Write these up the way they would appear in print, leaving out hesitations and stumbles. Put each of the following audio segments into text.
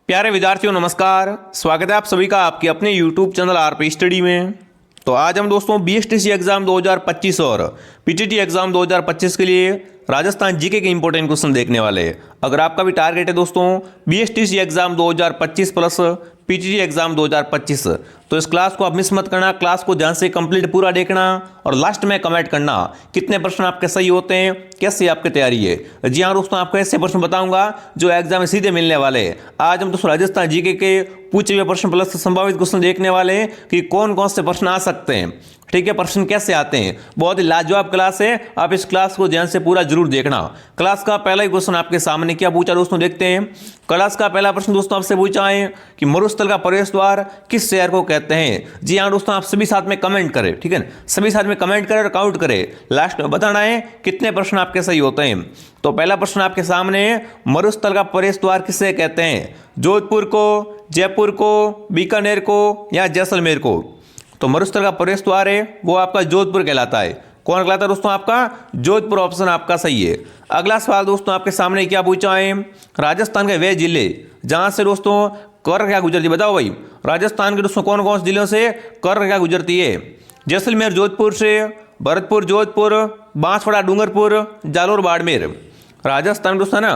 प्यारे विद्यार्थियों नमस्कार। स्वागत है आप सभी का आपके अपने YouTube चैनल आरपी स्टडी में। तो आज हम दोस्तों बीएसटीसी एग्जाम 2025 और पीटीटी एग्जाम 2025 के लिए राजस्थान जीके के इंपॉर्टेंट क्वेश्चन देखने वाले हैं। अगर आपका भी टारगेट है दोस्तों BSTC exam 2025 plus PTT exam 2025 तो इस क्लास को आप मिस मत करना। क्लास को ध्यान से कंप्लीट पूरा देखना और लास्ट में कमेंट करना कितने प्रश्न आपके सही होते हैं, कैसे आपकी तैयारी है। जी हाँ दोस्तों, आपको ऐसे प्रश्न बताऊंगा जो एग्जाम में सीधे मिलने वाले हैं। आज हम दोस्तों राजस्थान जीके के पूछे हुए प्रश्न प्लस संभावित क्वेश्चन देखने वाले हैं कि कौन कौन से प्रश्न आ सकते हैं। ठीक है, प्रश्न कैसे आते हैं। बहुत ही लाजवाब क्लास है, आप इस क्लास को ध्यान से पूरा जरूर देखना। क्लास का पहला ही क्वेश्चन आपके सामने क्या पूछा दोस्तों, देखते हैं। क्लास का पहला प्रश्न दोस्तों आपसे पूछा है कि मरुस्थल का प्रवेश द्वार किस शहर को कहते हैं। जी हाँ दोस्तों, आप सभी साथ में कमेंट करें। ठीक है, सभी साथ में कमेंट करें और काउंट करें। लास्ट में बताना है कितने प्रश्न आपके सही होते हैं। तो पहला प्रश्न आपके सामने है, मरुस्थल का प्रवेश द्वार किसे कहते हैं। जोधपुर को, जयपुर को, बीकानेर को या जैसलमेर को। तो मरुस्थल का प्रवेश द्वार है वो आपका जोधपुर कहलाता है। कौन कहलाता है दोस्तों, आपका जोधपुर। ऑप्शन आपका सही है। अगला सवाल दोस्तों आपके सामने क्या पूछा है, राजस्थान के वे जिले जहां से दोस्तों कर क्या गुजरती है। बताओ भाई, राजस्थान के दोस्तों कौन कौन से जिलों से कर क्या गुजरती है। जैसलमेर जोधपुर से, भरतपुर जोधपुर, बांसवाड़ा डूंगरपुर, जालोर बाड़मेर। राजस्थान दोस्तों ना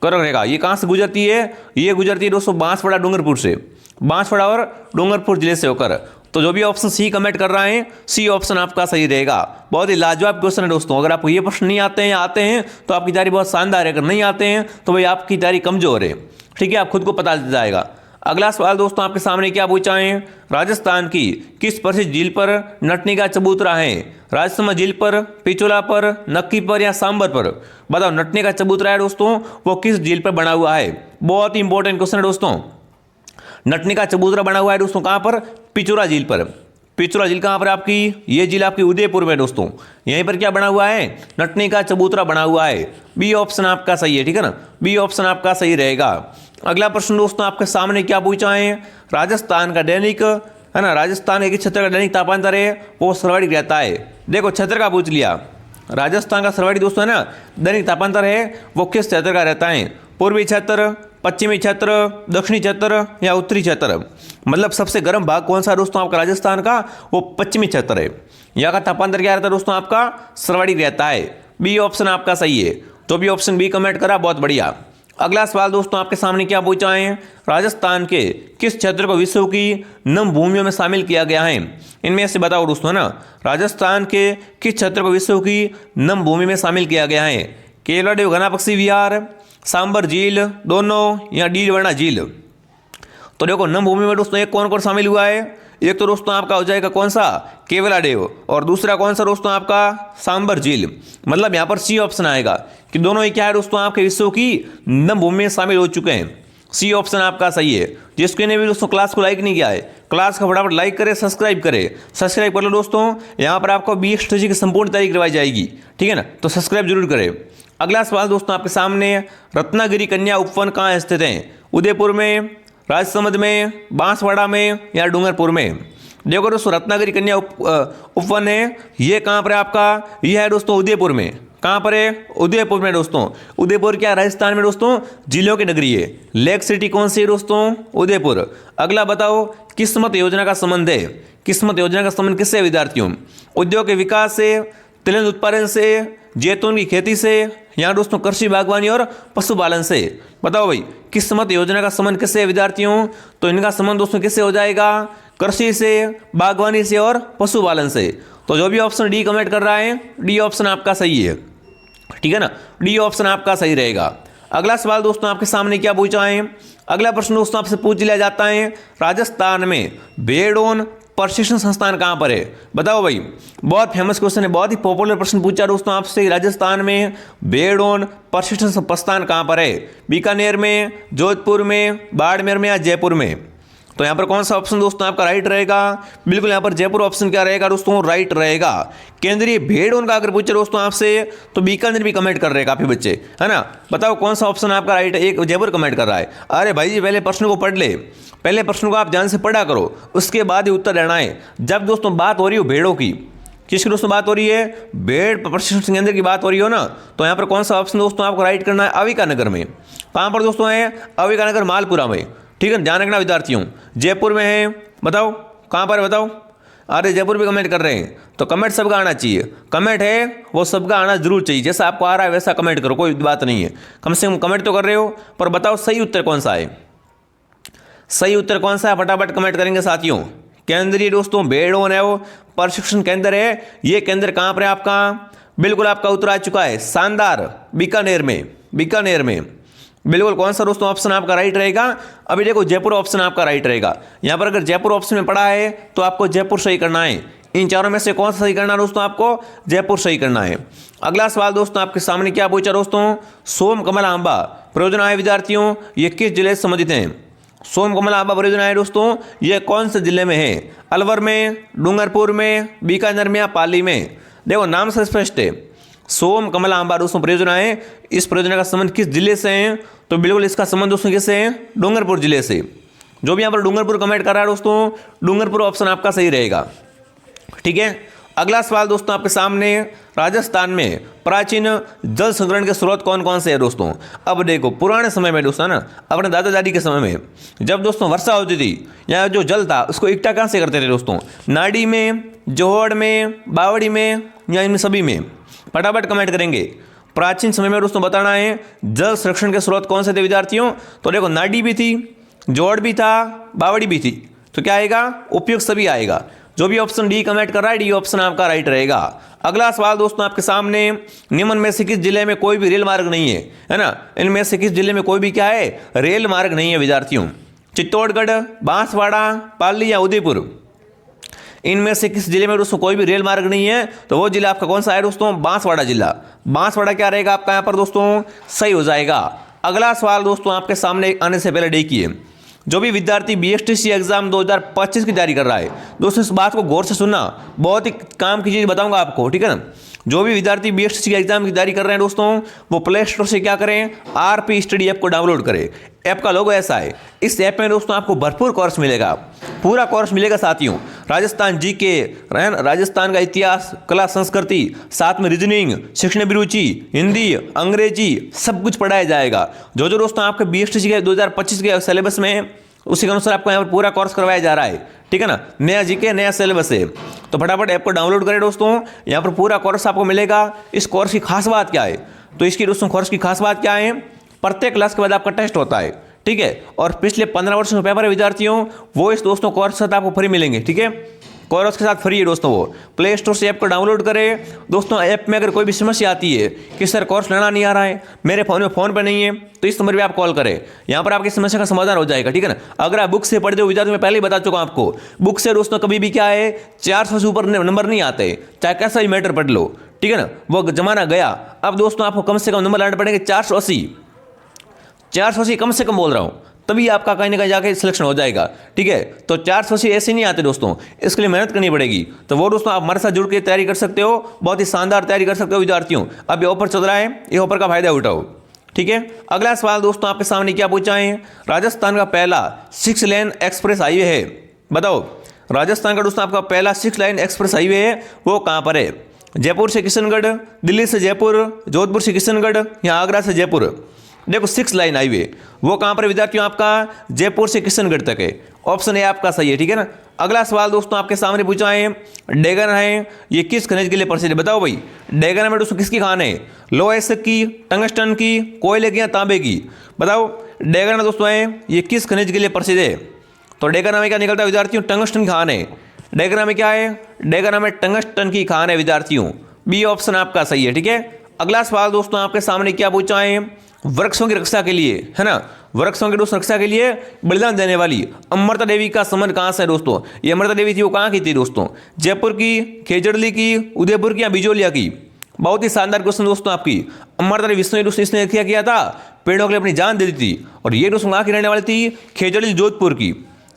कर रेखा ये कहाँ से गुजरती है, ये गुजरती है दोस्तों बांसवाड़ा डूंगरपुर से, बांसवाड़ा और डूंगरपुर जिले से होकर। तो जो भी ऑप्शन सी कमेंट कर रहे हैं सी ऑप्शन आपका सही रहेगा। बहुत ही लाजवाब क्वेश्चन है दोस्तों। अगर आपको ये प्रश्न नहीं आते हैं या आते हैं तो आपकी तैयारी बहुत शानदार है, अगर नहीं आते हैं तो भाई आपकी तैयारी कमजोर है। ठीक है, आप खुद को पता चल जाएगा। अगला सवाल दोस्तों आपके सामने क्या पूछा है, राजस्थान की किस प्रसिद्ध झील पर नटनी का चबूतरा है। राजसमंद झील पर, पिचोला पर, नक्की पर या सांबर पर। बताओ, नटनी का चबूतरा है दोस्तों वो किस झील पर बना हुआ है। बहुत ही इंपॉर्टेंट क्वेश्चन है दोस्तों। नटनी का चबूतरा बना हुआ है दोस्तों कहाँ पर, पिचोला झील पर। पिचोला झील कहाँ पर आपकी, ये झील आपकी उदयपुर में दोस्तों। यहीं पर क्या बना हुआ है, नटनी का चबूतरा बना हुआ है। बी ऑप्शन आपका सही है। ठीक है ना, बी ऑप्शन आपका सही रहेगा। अगला प्रश्न दोस्तों आपके सामने क्या पूछा है, राजस्थान का दैनिक है ना, राजस्थान एक क्षेत्र का दैनिक तापांतर है वो सर्वाधिक रहता है। देखो क्षेत्र का पूछ लिया, राजस्थान का सर्वाधिक दोस्तों है ना दैनिक तापांतर है वो किस क्षेत्र का रहता है। पूर्वी क्षेत्र, पश्चिमी क्षेत्र, दक्षिणी क्षेत्र या उत्तरी क्षेत्र। मतलब सबसे गर्म भाग कौन सा है दोस्तों आपका राजस्थान का, वो पश्चिमी क्षेत्र है। यहाँ का तापांतर क्या रहता है दोस्तों आपका, सर्वाधिक रहता है। बी ऑप्शन आपका सही है। तो भी ऑप्शन बी कमेंट करा, बहुत बढ़िया। अगला सवाल दोस्तों आपके सामने क्या पूछा है, राजस्थान के किस क्षेत्र को विश्व की नम भूमियों में शामिल किया गया है। इनमें से बताओ दोस्तों है ना, राजस्थान के किस क्षेत्र को विश्व की नम भूमि में शामिल किया गया है। केवलादेव घनापक्षी विहार, सांबर झील, दोनों या डीलवाड़ा झील। तो देखो नम भूमि में दोस्तों एक कौन कौन शामिल हुआ है, एक तो दोस्तों आपका हो जाएगा कौन सा, केवलादेव, और दूसरा कौन सा दोस्तों आपका सांबर झील। मतलब यहाँ पर सी ऑप्शन आएगा कि दोनों ही क्या है दोस्तों आपके विश्व की नम भूमि में शामिल हो चुके हैं। सी ऑप्शन आपका सही है। जिसके ने भी दोस्तों क्लास को लाइक नहीं किया है, क्लास का फटाफट लाइक करें, सब्सक्राइब करें। सब्सक्राइब कर लो दोस्तों, यहाँ पर आपको बीएसटीसी की संपूर्ण तैयारी करवाई जाएगी। ठीक है ना, तो सब्सक्राइब जरूर करें। अगला सवाल दोस्तों आपके सामने, रत्नागिरी कन्या उपवन कहाँ स्थित है। उदयपुर में, राजसमंद में, बांसवाड़ा में या डूंगरपुर में। देखो दोस्तों रत्नागिरी कन्या उपवन है ये कहाँ पर है आपका, यह है दोस्तों उदयपुर में। कहाँ पर है, उदयपुर में दोस्तों। उदयपुर क्या राजस्थान में दोस्तों जिलों की नगरी है। लेक सिटी कौन सी है दोस्तों, उदयपुर। अगला बताओ, किस्मत योजना का संबंध है। किस्मत योजना का संबंध किससे विद्यार्थियों, उद्योग के विकास से, तिलहन उत्पादन से, जैतून की खेती से या दोस्तों कृषि बागवानी और पशुपालन से। बताओ भाई, किस्मत योजना का संबंध किससे है विद्यार्थियों, तो इनका संबंध दोस्तों किससे हो जाएगा, कृषि से, बागवानी से और पशुपालन से। तो जो भी ऑप्शन डी कमेंट कर रहा है डी ऑप्शन आपका सही है। ठीक है ना, डी ऑप्शन आपका सही रहेगा। अगला सवाल दोस्तों आपके सामने क्या पूछा है, अगला प्रश्न दोस्तों आपसे पूछ लिया जाता है, राजस्थान में भेड़ोन प्रशिक्षण संस्थान कहाँ पर है। बताओ भाई, बहुत फेमस क्वेश्चन है, बहुत ही पॉपुलर प्रश्न पूछा दोस्तों आपसे, राजस्थान में भेड़ोन प्रशिक्षण संस्थान कहाँ पर है। बीकानेर में, जोधपुर में, बाड़मेर में या जयपुर में। तो यहाँ पर कौन सा ऑप्शन दोस्तों आपका राइट रहेगा, बिल्कुल यहाँ पर जयपुर ऑप्शन क्या रहेगा दोस्तों, राइट रहेगा। केंद्रीय भेड़ोन का अगर पूछे दोस्तों आपसे तो बीकानेर भी कमेंट कर रहे हैं काफी बच्चे, है ना। बताओ कौन सा ऑप्शन आपका राइट है, एक जयपुर कमेंट कर रहा है। अरे भाई जी पहले प्रश्न को पढ़ ले, पहले प्रश्न को आप ध्यान से पढ़ा करो, उसके बाद ही उत्तर देना है। जब दोस्तों बात हो रही हो भेड़ों की, किसकी दोस्तों बात हो रही है? भेड़ प्रशिक्षण केंद्र की बात हो रही हो ना, तो यहाँ पर कौन सा ऑप्शन दोस्तों आपको राइट करना है? अविका नगर में। कहाँ पर दोस्तों है? अविका नगर मालपुरा में। ठीक है, ध्यान रखना विद्यार्थियों। जयपुर में है, बताओ कहाँ पर है बताओ। अरे जयपुर भी कमेंट कर रहे हैं, तो कमेंट सबका आना चाहिए। कमेंट है वो सबका आना जरूर चाहिए, जैसा आपको आ रहा है वैसा कमेंट करो, कोई बात नहीं है। कम से कम कमेंट तो कर रहे हो, पर बताओ सही उत्तर कौन सा है? सही उत्तर कौन सा है? फटाफट कमेंट करेंगे साथियों। केंद्रीय दोस्तों भेड़ों ने वो प्रशिक्षण केंद्र है। ये केंद्र कहाँ पर है आपका? बिल्कुल आपका उत्तर आ चुका है, शानदार, बीकानेर में। बीकानेर में बिल्कुल। कौन सा दोस्तों ऑप्शन आपका राइट रहेगा? अभी देखो जयपुर ऑप्शन आपका राइट रहेगा। यहाँ पर अगर जयपुर ऑप्शन में पड़ा है तो आपको जयपुर सही करना है। इन चारों में से कौन सा सही करना है दोस्तों? आपको जयपुर सही करना है। अगला सवाल दोस्तों आपके सामने क्या पूछा दोस्तों? सोम कमल आंबा परियोजना है विद्यार्थियों, ये किस जिले से संबंधित हैं? सोम कमल आंबा परियोजना है दोस्तों, ये कौन से जिले में है? अलवर में, डूंगरपुर में, बीकानेर में या पाली में? देखो नाम से स्पष्ट है, सोम कमल आंबा दोस्तों परियोजना है। इस परियोजना का संबंध किस जिले से है? तो बिल्कुल इसका संबंध दोस्तों किससे है? डूंगरपुर जिले से। जो भी यहाँ पर डूंगरपुर कमेंट कर रहा है दोस्तों, डूंगरपुर ऑप्शन आपका सही रहेगा। ठीक है, अगला सवाल दोस्तों आपके सामने, राजस्थान में प्राचीन जल संग्रहण के स्रोत कौन कौन से है दोस्तों? अब देखो पुराने समय में दोस्तों ना, अपने दादा दादी के समय में जब दोस्तों वर्षा होती थी, या जो जल था उसको इकट्ठा कहाँ से करते थे दोस्तों? नाड़ी में, जोहड़ में, बावड़ी में, या इनमें सभी में? फटाफट कमेंट करेंगे। प्राचीन समय में दोस्तों बताना है जल संरक्षण के स्रोत कौन से थे विद्यार्थियों? तो देखो नाडी भी थी, जोड़ भी था, बावड़ी भी थी, तो क्या आएगा? उपयुक्त सभी आएगा। जो भी ऑप्शन डी कमेंट कर रहा है, डी ऑप्शन आपका राइट रहेगा। अगला सवाल दोस्तों आपके सामने, निम्न में से किस जिले में कोई भी रेल मार्ग नहीं है ना? इनमें से किस जिले में कोई भी क्या है? रेल मार्ग नहीं है विद्यार्थियों। चित्तौड़गढ़, बांसवाड़ा, पाली या उदयपुर? इनमें से किस जिले में दोस्तों कोई भी रेल मार्ग नहीं है? तो वो जिला आपका कौन सा है दोस्तों? बांसवाड़ा जिला। बांसवाड़ा क्या रहेगा आपका यहाँ पर दोस्तों? सही हो जाएगा। अगला सवाल दोस्तों आपके सामने आने से पहले देखिए, जो भी विद्यार्थी बीएसटीसी एग्जाम 2025 की तैयारी कर रहा है दोस्तों, इस बात को गौर से सुनना, बहुत ही काम की चीज़ बताऊंगा आपको। ठीक है ना, जो भी विद्यार्थी बीएसटीसी के एग्जाम की तैयारी कर रहे हैं दोस्तों, वो प्ले स्टोर से क्या करें? आरपी स्टडी ऐप को डाउनलोड करें। ऐप का लोगो ऐसा है। इस ऐप में दोस्तों आपको भरपूर कोर्स मिलेगा, पूरा कोर्स मिलेगा साथियों। राजस्थान जीके, राजस्थान का इतिहास, कला संस्कृति, साथ में रीजनिंग, शिक्षण अभिरुचि, हिंदी, अंग्रेजी, सब कुछ पढ़ाया जाएगा। जो जो दोस्तों आपके बीएसटीसी के 2025 के सिलेबस में है, उसी के अनुसार आपको यहाँ पर पूरा कोर्स करवाया जा रहा है। ठीक है ना, नया जीके नया सिलेबस है, तो फटाफट ऐप को डाउनलोड करें दोस्तों। यहाँ पर पूरा कोर्स आपको मिलेगा। इस कोर्स की खास बात क्या है? तो इसकी दोस्तों कोर्स की खास बात क्या है? प्रत्येक क्लास के बाद आपका टेस्ट होता है। ठीक है, और पिछले 15 वर्षों के पेपर है विद्यार्थियों, वो इस दोस्तों कोर्स के साथ आपको फ्री मिलेंगे। ठीक है, कोर्स के साथ फ्री है दोस्तों। वो प्ले स्टोर से ऐप को डाउनलोड करें दोस्तों। ऐप में अगर कोई भी समस्या आती है कि सर कोर्स लेना नहीं आ रहा है, मेरे फ़ोन पे नहीं है, तो इस नंबर पे आप कॉल करें, यहाँ पर आपकी समस्या का समाधान हो जाएगा। ठीक है ना, अगर आप बुक से पढ़ते हो विद्यार्थी, मैं पहले ही बता चुका हूँ आपको, बुक से दोस्तों कभी भी क्या है 400 से ऊपर नंबर नहीं आते, चाहे कैसा ही मैटर पढ़ लो। ठीक है ना, वो जमाना गया। अब दोस्तों आपको कम से कम नंबर लाने पड़ेंगे 480 कम से कम बोल रहा हूँ, तभी आपका कहीं ना कहीं जाके सिलेक्शन हो जाएगा। ठीक है, तो 480 ऐसे नहीं आते दोस्तों, इसके लिए मेहनत करनी पड़ेगी। तो वो दोस्तों आप हमारे साथ जुड़ के तैयारी कर सकते हो, बहुत ही शानदार तैयारी कर सकते हो विद्यार्थियों। अब ये ऑफर चल रहा है, ये ऑफर का फायदा उठाओ। ठीक है, अगला सवाल दोस्तों आपके सामने क्या पूछा है? राजस्थान का पहला 6 लेन एक्सप्रेस हाईवे है, बताओ राजस्थान का दोस्तों आपका पहला 6 लाइन एक्सप्रेस हाईवे है, वो कहाँ पर है? जयपुर से किशनगढ़, दिल्ली से जयपुर, जोधपुर से किशनगढ़ या आगरा से जयपुर? देखो 6 लाइन हाईवे वो कहाँ पर विद्यार्थियों? आपका जयपुर से किशनगढ़ तक है। ऑप्शन ए आपका सही है। ठीक है ना, अगला सवाल दोस्तों आपके सामने पूछा है, डेगन है, ये किस खनिज के लिए प्रसिद्ध है? बताओ भाई, डेगन में दोस्तों किसकी खान है? लोहा एसिड की, टंगस्टन की, कोयले की या तांबे की? बताओ डेगन में दोस्तों है, ये किस खनिज के लिए प्रसिद्ध है? तो डेगन में क्या निकलता है विद्यार्थियों? टंगस्टन की खान है। डेगन में क्या है? डेगन में टंगस्टन की खान है विद्यार्थियों। बी ऑप्शन आपका सही है। ठीक है, अगला सवाल दोस्तों आपके सामने क्या पूछा है? वृक्षों की रक्षा के लिए, है ना, वृक्षों की दोस्तों रक्षा के लिए बलिदान देने वाली अमृता देवी का संबंध कहाँ से है दोस्तों? ये अमृता देवी थी, वो कहाँ की थी दोस्तों? जयपुर की, खेजड़ली की, उदयपुर की या बिजोलिया की? बहुत ही शानदार क्वेश्चन दोस्तों आपकी। अमृता देवी विष्णु दोस्तों इसने क्या किया था? पेड़ों के लिए अपनी जान दे दी थी। और ये दोस्तों कहाँ की रहने वाली थी? खेजड़ली जोधपुर की।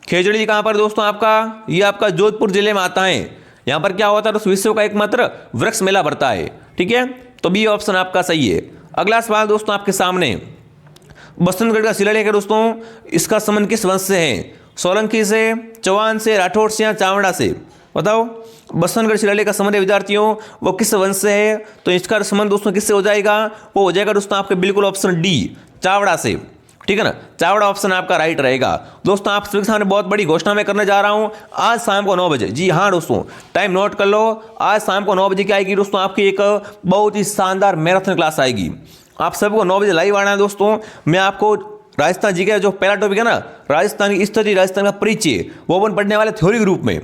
खेजड़ली कहाँ पर दोस्तों? आपका ये आपका जोधपुर जिले में आता है। यहाँ पर क्या होता है दोस्तों? विश्व का एकमात्र वृक्ष मेला भरता है। ठीक है, तो बी ऑप्शन आपका सही है। अगला सवाल दोस्तों आपके सामने, बसंतगढ़ का शिलालेख है दोस्तों, इसका संबंध किस वंश से है? सोलंकी से, चौहान से, राठौड़ से या चावड़ा से? बताओ, बसंतगढ़ शिलालेख का संबंध है विद्यार्थियों वो किस वंश से है? तो इसका संबंध दोस्तों किससे हो जाएगा? वो हो जाएगा दोस्तों आपके बिल्कुल ऑप्शन डी, चावड़ा से। ठीक है ना, चावड़ा ऑप्शन आपका राइट रहेगा। दोस्तों आप सभी के सामने बहुत बड़ी घोषणा मैं करने जा रहा हूं आज शाम को 9 बजे। जी हाँ दोस्तों, टाइम नोट कर लो, आज शाम को 9 बजे क्या आएगी दोस्तों, आपकी एक बहुत ही शानदार मैराथन क्लास आएगी। आप सबको 9 बजे लाइव आना है दोस्तों। मैं आपको राजस्थान जी का जो पहला टॉपिक है ना, राजस्थान की स्थिति, राजस्थान का परिचय, वो अपन पढ़ने वाले थ्योरी के रूप में,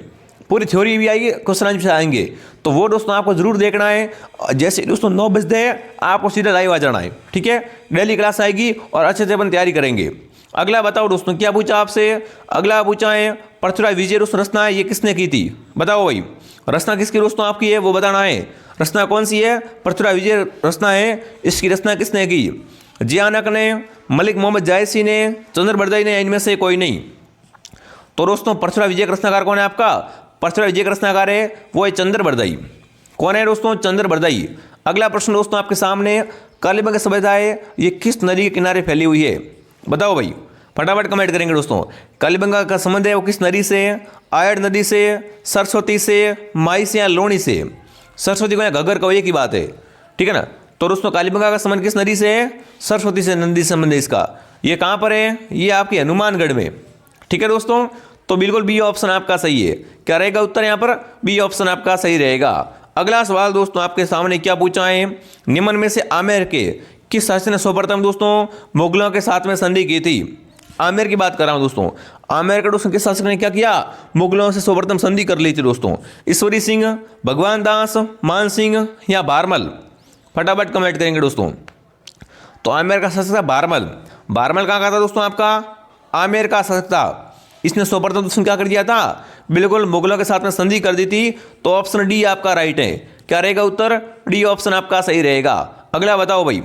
पूरी थ्योरी भी आएगी, क्वेश्चन आंसर आएंगे। तो वो दोस्तों आपको जरूर देखना है। जैसे दोस्तों 9 बजे आपको सीधा लाइव आ जाना है। ठीक है, डेली क्लास आएगी और अच्छे से अपन तैयारी करेंगे। अगला बताओ दोस्तों क्या पूछा आपसे? अगला पूछा है पृथ्वीराज विजय दोस्तों रचना है ये किसने की थी? बताओ भाई, रचना किसकी दोस्तों आपकी है वो बताना है। रचना कौन सी है? पृथ्वीराज विजय रचना है। इसकी रचना किसने की? जियानक ने, मलिक मोहम्मद जायसी ने, चंद्र बरदाई ने, इनमें से कोई नहीं। तो दोस्तों पृथ्वीराज विजय का रचनाकार कौन है आपका? पृथ्वीराज विजय का रचनाकार है वो है चंद्र बरदाई। कौन है दोस्तों? चंद्र बरदाई। अगला प्रश्न दोस्तों आपके सामने, कालीबंगा सभ्यता है ये किस नदी के किनारे फैली हुई है? बताओ भाई, फटाफट कमेंट करेंगे दोस्तों। कालीबंगा का संबंध है वो किस नदी से? आयड़ नदी से, सरस्वती से, माई से या लोणी से? सरस्वती को या घग्गर को, एक ही बात है। ठीक है ना, तो दोस्तों कालीबंगा का संबंध किस नदी से है? सरस्वती से नदी संबंध है इसका। ये कहाँ पर है? ये आपके हनुमानगढ़ में। ठीक है दोस्तों, तो बिल्कुल बी ऑप्शन आपका सही है। क्या रहेगा उत्तर यहाँ पर? बी ऑप्शन आपका सही रहेगा। अगला सवाल दोस्तों आपके सामने क्या पूछा है, निम्न में से आमेर के किस शासक ने सर्वप्रथम दोस्तों मुगलों के साथ में संधि की थी? आमेर की बात कर रहा हूं दोस्तों। आमेर के दोस्तों किस शासक ने क्या किया? मुगलों से सर्वप्रथम संधि कर ली थी दोस्तों। ईश्वरी सिंह, भगवान दास, मान सिंह या बारमल? फटाफट कमेंट करेंगे दोस्तों। तो आमेर का शासक था बारमल। बारमल कहाँ का था दोस्तों आपका? आमेर का शासक था। इसने सर्वप्रथम दोस्तों क्या कर दिया था? बिल्कुल मुगलों के साथ में संधि कर दी थी। तो ऑप्शन डी आपका राइट है। क्या रहेगा उत्तर? डी ऑप्शन आपका सही रहेगा। अगला बताओ भाई,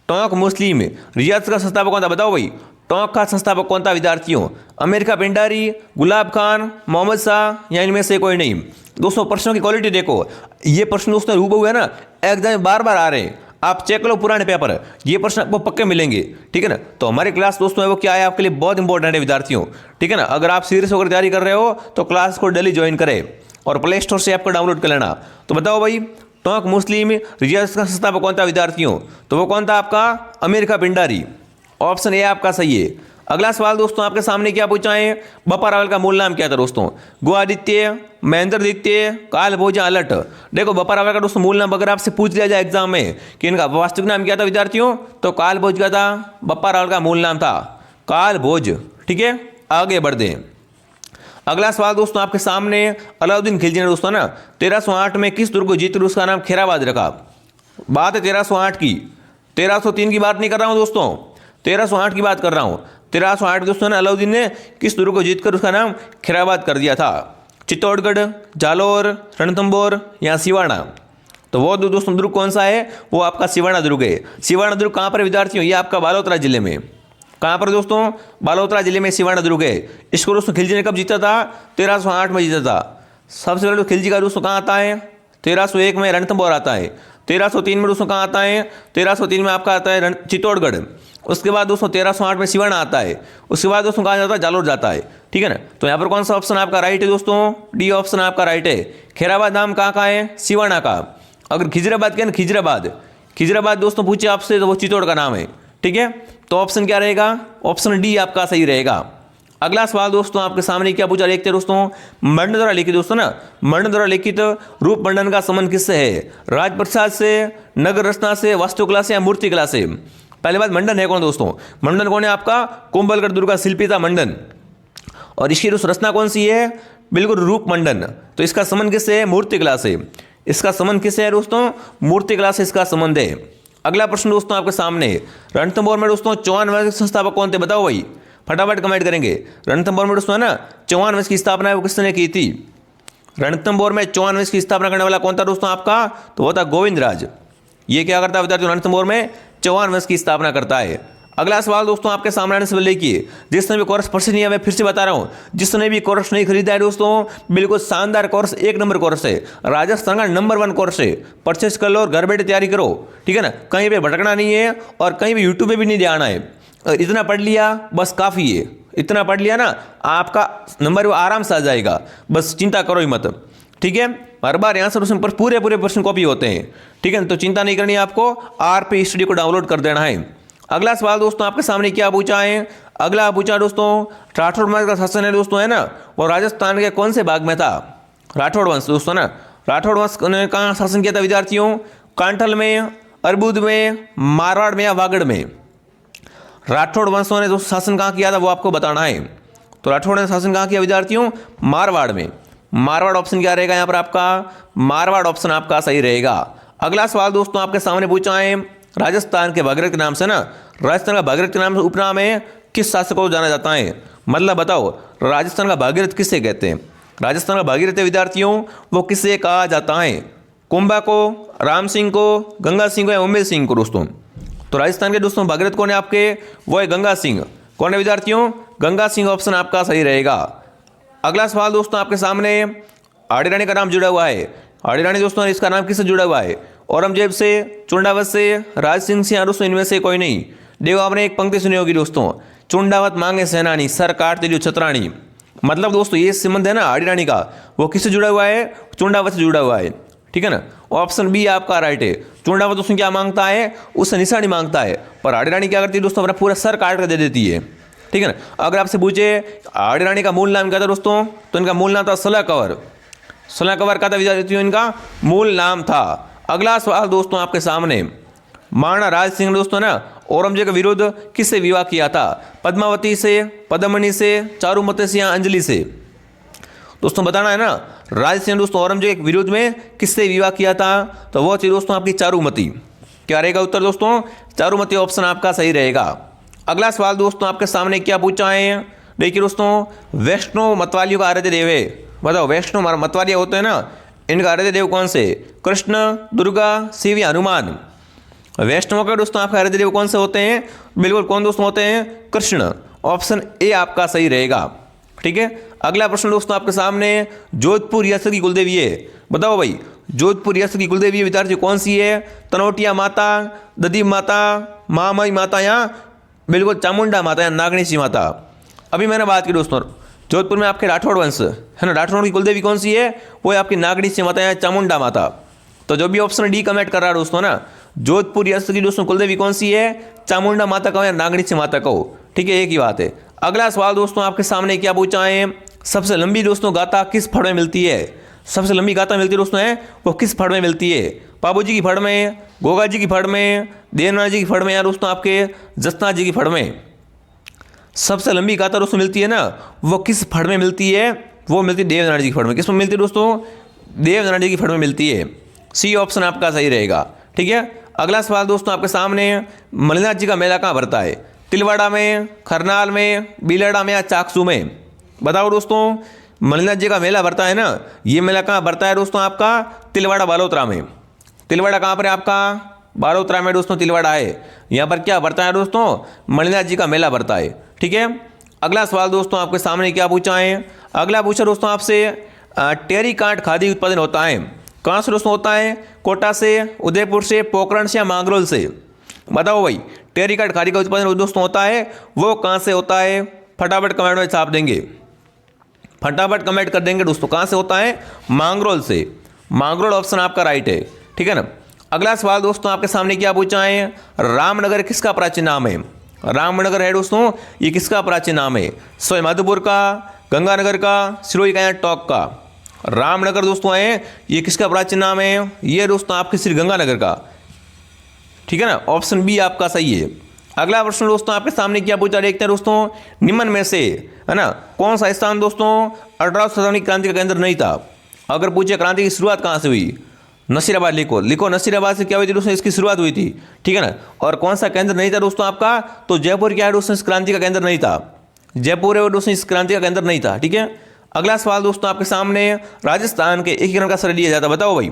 टोंक मुस्लिम रियासत का संस्थापक कौन था? बताओ भाई, टोंक का संस्थापक कौन था विद्यार्थियों? अमीर खां पिंडारी, गुलाब खान, मोहम्मद शाह या इनमें से कोई नहीं? दोस्तों प्रश्नों की क्वालिटी देखो, ये प्रश्न दोस्तों रूबहू है ना, एग्जाम में बार बार आ रहे हैं। आप चेक लो पुराने पेपर, ये प्रश्न आपको पक्के मिलेंगे। ठीक है ना, तो हमारी क्लास दोस्तों है वो क्या है आपके लिए बहुत इंपॉर्टेंट है विद्यार्थियों। ठीक है ना, अगर आप सीरियस होकर तैयारी कर रहे हो तो क्लास को डेली ज्वाइन करें और प्ले स्टोर से आपको डाउनलोड कर लेना। तो बताओ भाई, टोंक मुस्लिम रियासत का संस्थापक कौन था विद्यार्थियों? तो वो कौन था आपका? अमीर खां पिंडारी। ऑप्शन ए आपका सही है। अगला सवाल दोस्तों आपके सामने क्या पूछा है, बप्पा रावल का मूल नाम क्या था दोस्तों? गुआदित्य, महेंद्रदित्य, काल भोज या अलट? देखो बप्पा रावल का दोस्तों मूल नाम अगर आपसे पूछ लिया जाए एग्जाम में कि इनका वास्तविक नाम क्या था विद्यार्थियों, तो काल भोज का था। बप्पा रावल का मूल नाम था काल भोज। ठीक है, आगे बढ़ दें। अगला सवाल दोस्तों आपके सामने, अलाउद्दीन खिलजी ने दोस्तों ना 1308 में किस दुर्ग को जीत कर उसका नाम खैराबाद रखा? बात है 1308 की, 1303 की बात नहीं कर रहा हूं दोस्तों, 1308 की बात कर रहा हूं। 1308 दोस्तों ने अलाउद्दीन ने किस दुर्ग को जीतकर उसका नाम खैराबाद कर दिया था? चित्तौड़गढ़, जालौर, रणथंभौर या सिवाना? तो वो दोस्तों दुर्ग कौन सा है? वो आपका सिवाना दुर्ग है। सिवाना दुर्ग कहाँ पर विद्यार्थियों? ये आपका बालोतरा जिले में। कहाँ पर दोस्तों? बालोतरा जिले में सिवाना दुर्ग है। इसको दोस्तों खिलजी ने कब जीता था? 1308 में जीता था। सबसे पहले खिलजी का दोस्तों कहाँ आता है? 1301 में रणथंभौर आता है। 1303 में दोस्तों कहाँ आता है? 1303 में आपका आता है चित्तौड़गढ़। उसके बाद दोस्तों 1308 में सिवाना आता है। उसके बाद दोस्तों कहाँ जाता है? जालोर जाता है। ठीक है ना, तो यहाँ पर कौन सा ऑप्शन आपका राइट है दोस्तों? डी ऑप्शन आपका राइट है। खैराबाद नाम कहाँ का है? सिवाना का। अगर खिजराबाद क्या ना, खिजराबाद दोस्तों पूछे आपसे तो वो चित्तौड़ का नाम है। ठीक है, तो ऑप्शन क्या रहेगा? ऑप्शन डी आपका सही रहेगा। अगला सवाल दोस्तों आपके सामने क्या पूछा देखते हैं दोस्तों, मंडन द्वारा लिखित दोस्तों ना, मंडन द्वारा लिखित रूप मंडन का संबंध किससे है? राजप्रसाद से, नगर रचना से, वास्तुकला से या मूर्तिकला से? पहली बात, मंडन है कौन दोस्तों? मंडन कौन है आपका? कुंभलगढ़ दुर्ग का शिल्पी था मंडन। और इसकी दोस्तों रचना कौन सी है? बिल्कुल रूप मंडन। तो इसका संबंध किससे है? मूर्तिकला से। इसका संबंध किससे है दोस्तों? मूर्तिकला से इसका संबंध है। अगला प्रश्न दोस्तों आपके सामने, रणथंभौर में दोस्तों चौहान वंश के संस्थापक कौन थे? बताओ भाई, फटाफट कमेंट करेंगे। रणथंभौर में दोस्तों है ना चौहान वंश की स्थापना है वो किसने की थी? रणथंभौर में चौहान वंश की स्थापना करने वाला कौन था दोस्तों आपका? तो वो था गोविंदराज। ये क्या करता है विद्यार्थियों? रणथंभौर में चौहान वंश की स्थापना करता है। अगला सवाल दोस्तों आपके सामने आने से पहले देखिए, जिसने भी कोर्स परचेज नहीं है, मैं फिर से बता रहा हूं, जिसने भी कोर्स नहीं खरीदा है दोस्तों, बिल्कुल शानदार कोर्स, एक नंबर कोर्स है, राजस्थान का नंबर 1 कोर्स है। परचेज कर लो और घर बैठे तैयारी करो। ठीक है ना, कहीं पे भटकना नहीं है और कहीं भी यूट्यूब पे भी नहीं ध्यान है। इतना पढ़ लिया बस काफ़ी है। इतना पढ़ लिया ना, आपका नंबर वो आराम से आ जाएगा, बस चिंता करो ही मत। ठीक है, हर बार यहाँ से प्रश्न पर पूरे प्रश्न कॉपी होते हैं। ठीक है, तो चिंता नहीं करनी है आपको, आरपी स्टडी को डाउनलोड कर देना है। अगला सवाल दोस्तों आपके सामने क्या पूछा है, अगला पूछा दोस्तों, राठौड़ वंश का शासन है दोस्तों, है ना, वो राजस्थान के कौन से भाग में था? राठौड़ वंश दोस्तों ना, राठौड़ वंश ने कहाँ शासन किया था विद्यार्थियों? कांठल में, अर्बुद में, मारवाड़ में या वागड़ में? राठौड़ वंशों ने दोस्तों शासन कहाँ किया था वो आपको बताना है। तो राठौड़ ने शासन कहाँ किया विद्यार्थियों? मारवाड़ में। मारवाड़ ऑप्शन क्या रहेगा यहाँ पर आपका? मारवाड़ ऑप्शन आपका सही रहेगा। अगला सवाल दोस्तों आपके सामने पूछा है, राजस्थान के भागीरथ के नाम से ना, राजस्थान का भागीरथ के नाम से उपनाम है, किस शासक को जाना जाता है? मतलब बताओ, राजस्थान का भागीरथ किसे कहते हैं? राजस्थान का भागीरथ विद्यार्थियों वो किसे कहा जाता है? कुंभा को, राम सिंह को, गंगा सिंह को या उमेश सिंह को दोस्तों? तो राजस्थान के दोस्तों भागीरथ कौन है आपके? वो है गंगा सिंह। कौन है विद्यार्थियों? गंगा सिंह ऑप्शन आपका सही रहेगा। अगला सवाल दोस्तों आपके सामने, आड़ी रानी का नाम जुड़ा हुआ है। आड़ी रानी दोस्तों इसका नाम किससे जुड़ा हुआ है? औरंगजेब से, चुंडावत से, राज सिंह से या दोस्तों इनमें से कोई नहीं? देखो आपने एक पंक्ति सुनी होगी दोस्तों, चुंडावत मांगे सेनानी, सर काटते जो छतरानी। मतलब दोस्तों ये संबंध है ना आड़ी रानी का, वो किससे जुड़ा हुआ है? चुंडावत से जुड़ा हुआ है। ठीक है ना, ऑप्शन बी आपका राइट है। चुंडावत दोस्तों क्या मांगता है? उससे निशानी मांगता है, पर आड़ी रानी क्या करती है दोस्तों? अपना पूरा सर काट कर दे देती है। ठीक है ना, अगर आपसे पूछे आड़ी रानी का मूल नाम क्या था दोस्तों, तो इनका मूल नाम था सला कंवर। सला कंवर का था विद्यार्थियों इनका मूल नाम था। अगला सवाल दोस्तों आपके सामने, महाराणा राज सिंह दोस्तों ना औरंगजेब के विरुद्ध किससे विवाह किया था? पद्मावती से, पद्मणि से, चारुमती से या अंजलि से? दोस्तों बताना है ना, राज सिंह दोस्तों औरंगजेब के विरुद्ध में किससे विवाह किया था? तो वो थी दोस्तों आपकी चारुमती। क्या रहेगा उत्तर दोस्तों? चारुमती ऑप्शन आपका सही रहेगा। अगला सवाल दोस्तों आपके सामने क्या पूछा है, देखिए दोस्तों, वैष्णव मतवालियों का आराध्य देव है। बताओ वैष्णव मतवालिया होते हैं ना, इनका आराध्य देव कौन से? कृष्ण, दुर्गा, शिव या हनुमान? वैष्णव का दोस्तों आपका आराध्य देव कौन से होते हैं? बिल्कुल कौन दोस्तों होते हैं? कृष्ण। ऑप्शन ए आपका सही रहेगा। ठीक है, अगला प्रश्न दोस्तों आपके सामने, जोधपुर रियासत की कुलदेवी है। बताओ भाई, जोधपुर रियासत की कुलदेवी विद्यार्थी कौन सी है? तनोटिया माता, ददीप माता, महामाई माता या बिल्कुल चामुंडा माता या नागणेशी माता? अभी मैंने बात की दोस्तों, जोधपुर में आपके राठौड़ वंश है ना, राठौड़ की कुलदेवी कौन सी है? वो है आपकी नागणेशी माता या चामुंडा माता। तो जो भी ऑप्शन डी कमेंट कर रहा है दोस्तों ना, जोधपुर रियासत की दोस्तों कुलदेवी कौन सी है? चामुंडा माता कहो या नागणेशी माता कहो, ठीक है, एक ही बात है। अगला सवाल दोस्तों आपके सामने क्या पूछा है, सबसे लंबी दोस्तों गाथा किस फड़ में मिलती है? सबसे लंबी गाथा मिलती है दोस्तों है वो किस फड़ में मिलती है? बाबू जी की फड़ में, गोगा जी की फड़ में, देवनाथ जी की फड़ में या दोस्तों आपके जसनाथ जी की फड़ में? सबसे लंबी गाथा दोस्तों मिलती है ना, वो किस फड़ में मिलती है? वो मिलती है देवनाथ जी की फड़ में। किस में मिलती है दोस्तों? देवनाथ जी की फड़ में मिलती है। सी ऑप्शन आपका सही रहेगा। ठीक है, अगला सवाल दोस्तों आपके सामने, मणिनाथ जी का मेला कहाँ भरता है? तिलवाड़ा में, खरनाल में, बिलड़ा में या चाकसू में? बताओ दोस्तों, मणिनाथ जी का मेला भरता है ना, ये मेला कहाँ भरता है दोस्तों? आपका तिलवाड़ा बालोतरा में। तिलवाड़ा कहाँ पर है आपका? बालोतरा में दोस्तों तिलवाड़ा है। यहाँ पर क्या भरता है दोस्तों? मणिनाथ जी का मेला भरता है। ठीक है, अगला सवाल दोस्तों आपके सामने क्या पूछा है? अगला पूछा दोस्तों आपसे, टेरीकाट खादी उत्पादन होता है कहाँ से दोस्तों होता है? कोटा से, उदयपुर से, पोखरण से या मांगरोल से? बताओ भाई, टेरीकाट खादी का उत्पादन दोस्तों होता है वो कहाँ से होता है? फटाफट कमेंट में छाप देंगे, फटाफट कमेंट कर देंगे दोस्तों, कहाँ से होता है? मांगरोल से। मांगरोल ऑप्शन आपका राइट है। ठीक है ना, अगला सवाल दोस्तों आपके सामने क्या पूछा है? रामनगर किसका प्राचीन नाम है? रामनगर है दोस्तों, ये किसका प्राचीन नाम है? सवाईमाधोपुर का, गंगानगर का, सिरोही का या टोंक का? रामनगर दोस्तों है, ये किसका प्राचीन नाम है? ये दोस्तों आपके श्री गंगानगर का। ठीक है ना, ऑप्शन बी आपका सही है। अगला प्रश्न दोस्तों आपके सामने क्या पूछा, देखते हैं दोस्तों, निम्न में से है ना कौन सा स्थान दोस्तों 18वीं शताब्दी क्रांति का केंद्र नहीं था? अगर पूछे क्रांति की शुरुआत कहाँ से हुई? नसीराबाद लिखो नसीराबाद से क्या हुई थी दोस्तों? इसकी शुरुआत हुई थी। ठीक है ना, और कौन सा केंद्र नहीं था दोस्तों आपका? तो जयपुर क्या है दोस्तों इस क्रांति का केंद्र नहीं था। जयपुर है वो दोस्तों इस क्रांति का केंद्र नहीं था। ठीक है, अगला सवाल दोस्तों आपके सामने, राजस्थान के एकीकरण का श्रेय लिया जाता है। बताओ भाई,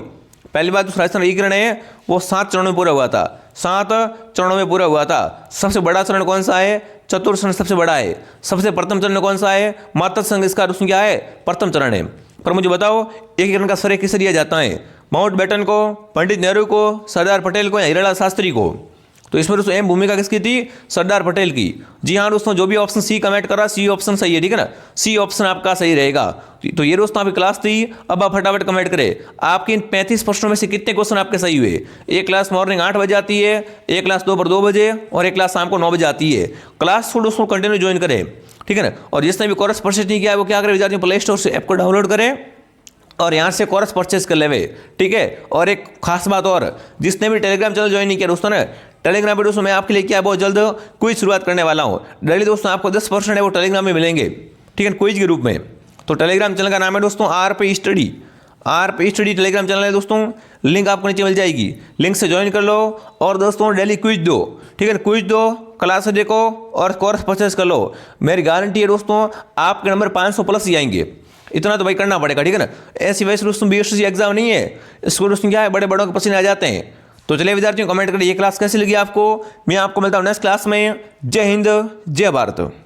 पहली बात तो राजस्थान एकीकरण है वो 7 चरणों में पूरा हुआ था, 7 चरणों में पूरा हुआ था। सबसे बड़ा चरण कौन सा है? चतुर्थ चरण सबसे बड़ा है। सबसे प्रथम चरण कौन सा है? मातृ संघ, इसका दोस्तों क्या है? प्रथम चरण है। पर मुझे बताओ एकीकरण का श्रेय किसे दिया जाता है? माउंटबेटन को, पंडित नेहरू को, सरदार पटेल को या हिरालाल शास्त्री को? तो इसमें दोस्तों अहम भूमिका किसकी थी? सरदार पटेल की। जी हाँ दोस्तों, जो भी ऑप्शन सी कमेंट कर रहा है सी ऑप्शन सही है, ठीक है ना, सी ऑप्शन आपका सही रहेगा। तो ये दोस्तों आपकी क्लास थी। अब आप फटाफट कमेंट करें आपके इन 35 प्रश्नों में से कितने क्वेश्चन आपके सही हुए। एक क्लास मॉर्निंग 8 बजे आती है, एक क्लास दोपहर 2 बजे और एक क्लास शाम को 9 बजे आती है। क्लास को दोस्तों कंटिन्यू ज्वाइन करें, ठीक है ना। और जिसने भी कोर्स परचेज नहीं किया है वो क्या करें, विद्यार्थियों प्ले स्टोर से ऐप को डाउनलोड करें और यहाँ से कोर्स परचेज कर लेवे, ठीक है। और एक खास बात और, जिसने भी टेलीग्राम चैनल ज्वाइन नहीं किया दोस्तों ने, टेलीग्राम पे दोस्तों मैं आपके लिए क्या बहुत जल्द क्विज शुरुआत करने वाला हूँ। डेली दोस्तों आपको 10% है वो टेलीग्राम में मिलेंगे, ठीक है, क्विज के रूप में। तो टेलीग्राम चैनल का नाम है दोस्तों RP study. RP study Telegram channel है दोस्तों, लिंक आपको नीचे मिल जाएगी, लिंक से ज्वाइन कर लो और दोस्तों डेली क्विज दो, ठीक है, क्विज दो, क्लास देखो और कोर्स परचेज कर लो। मेरी गारंटी है दोस्तों आपके नंबर 500 प्लस ही आएंगे, इतना तो भाई करना पड़ेगा, ठीक है ना। ऐसी वैसे दोस्तों BSTC एग्जाम नहीं है, इसको दोस्तों क्या है, बड़े बड़ों के पसीने आ जाते हैं। तो चलिए विद्यार्थियों कमेंट करिए ये क्लास कैसी लगी आपको। मैं आपको मिलता हूँ नेक्स्ट क्लास में। जय हिंद, जय भारत।